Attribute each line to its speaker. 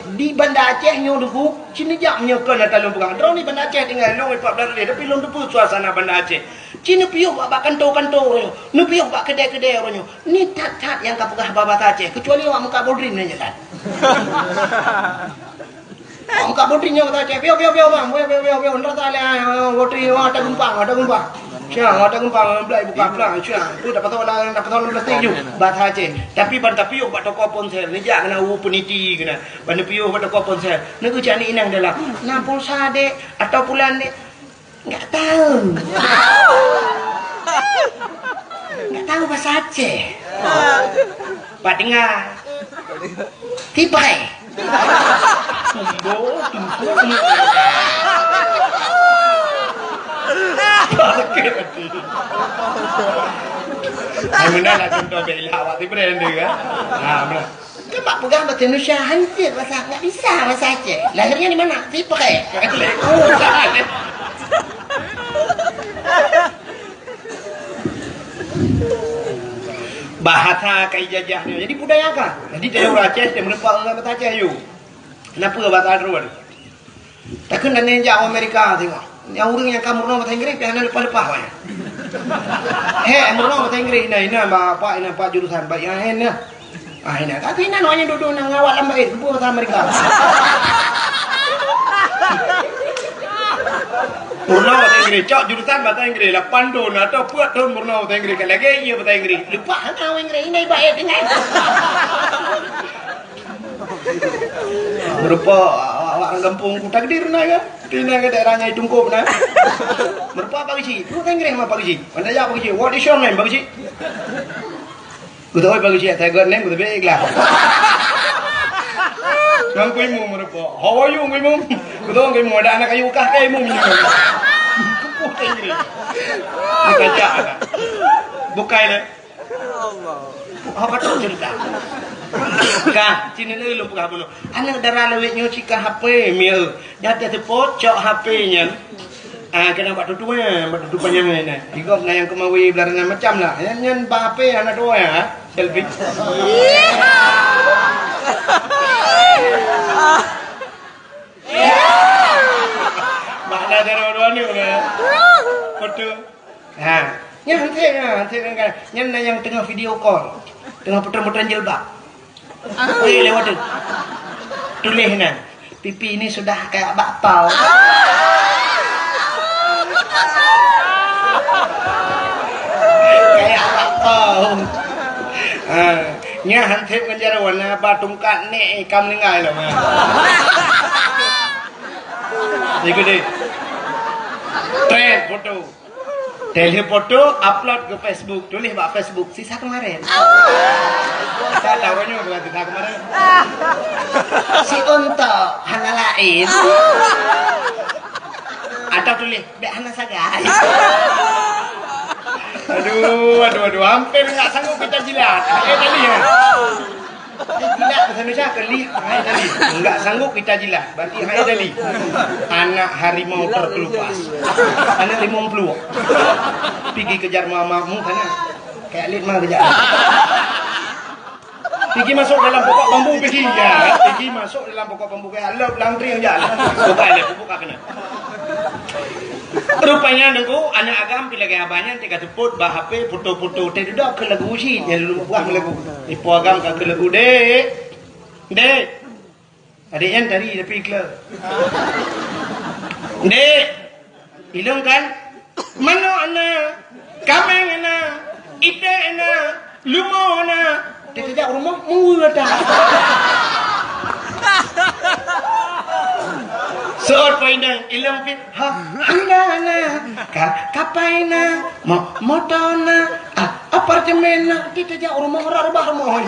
Speaker 1: di Banda Aceh nyo dugu cini jak nyo ke na talung pegang drone di Banda Aceh tinggal long 14 dia tapi long depu suasana Banda Aceh cini piuh bak kantor-kantor ro nu piuh bak kedai-kedai ro nyo ni tat-tat yang ka pegah babat Aceh kecuali awak muka bodrin nya kan muka bodrin nya kata Aceh piuh bang piuh ndak tale bodrin ada gumpang siang ada gumpang belai buka pelang siang tu dapat tahu plastik ju bat Aceh tapi ban tapi yo bat toko ponsel ni jak kena peniti kena ban piuh bat toko ponsel ni ku cani inang dalam 6 pulsa dek atau bulan dek enggak tahu bahasa Aceh pak dengar tipai Mana lah contoh bela awak tu brand dia kan. Mana? Kan mak pegang bahasa Indonesia hancur bahasa enggak bisa bahasa Aceh. Lahirnya di mana? Tipai. Bahasa kai jajahnya. Jadi budaya kan? Jadi dia orang Aceh dia menepak dengan bahasa Aceh you. Kenapa bahasa Arab? Takkan dan nenjak Amerika tengok. Yang orang yang kamu nama bahasa Inggeris jangan lepas-lepas banyak. Murno bahasa Inggeris ini pak jurusan baik yang ini. Ini kata ini namanya duduk nang awak lambat itu bahasa Amerika. Murno bahasa Inggeris, cok jurusan bahasa Inggeris 8 tahun atau 4 tahun murno bahasa Inggeris lagi iya bahasa Inggeris. Lupa tahu Inggeris ini baik dengan. Merupa awak kampung Takdir na kan? Tina ke daerahnya Tungkup na. Merupa Pak Gizi. Tu kan Inggeris mah Pak Gizi. Pandai ya Pak Gizi. What is your name Pak Gizi? Ku tahu Pak Gizi saya god name ku tahu iklah. Nang kui mu merupa. How are you kui mu? Ku tahu kui mu ada anak kayu kah kai mu. Ku tahu Inggeris. Kita jaga. Bukai le. Allah. Apa tu cerita? Kah, cina ni lu pegah bunuh. Anak darah lewet nyo cika HP mil. Nyata tu pocok HP-nya. Kena buat tutupan yang ni. Igop na yang kemawi belarang macam lah. Yang HP anak dua ya, selfie. Makna darah dua ni foto. Yang yang tengah video call, tengah putar-putar jilbab. Lewat tu. Tulis nah. Pipi ini sudah kayak bakpao. Kayak bakpao. Nya hantep kan warna batungkat ni ikam lingai lah mah. Jadi trend foto. Tele foto upload ke Facebook. Tulis bak Facebook sisa kemarin. Saya tahunya bukan sisa kemarin. Si untuk hana lain. Atau tulis dek hana sagai. Aduh, hampir enggak sanggup kita jilat. Tadi ya. Jilat bahasa Indonesia keli, tadi. Enggak sanggup kita jilat. Berarti tadi. Anak harimau terkelupas. Anak limau peluang. Pergi kejar mamamu sana. Kayak lit mah kejar. Pergi masuk dalam pokok bambu pergi ya. Pergi masuk dalam pokok bambu kayak lep langtri yang jalan. Buka kena. Rupanya nengku anak agam pilih gaya banyak tiga teput bah HP foto-foto teh dah ke lagu sih jadi dulu buah lagu ipo agam ke lagu dek adiknya tadi tapi iklan dek hilang kan mana anak kameng anak ite anak lumau anak dia tidak rumah mula dah Soal poinang ilang fit hangana kapaina motona apartemen kita ja rumah rumah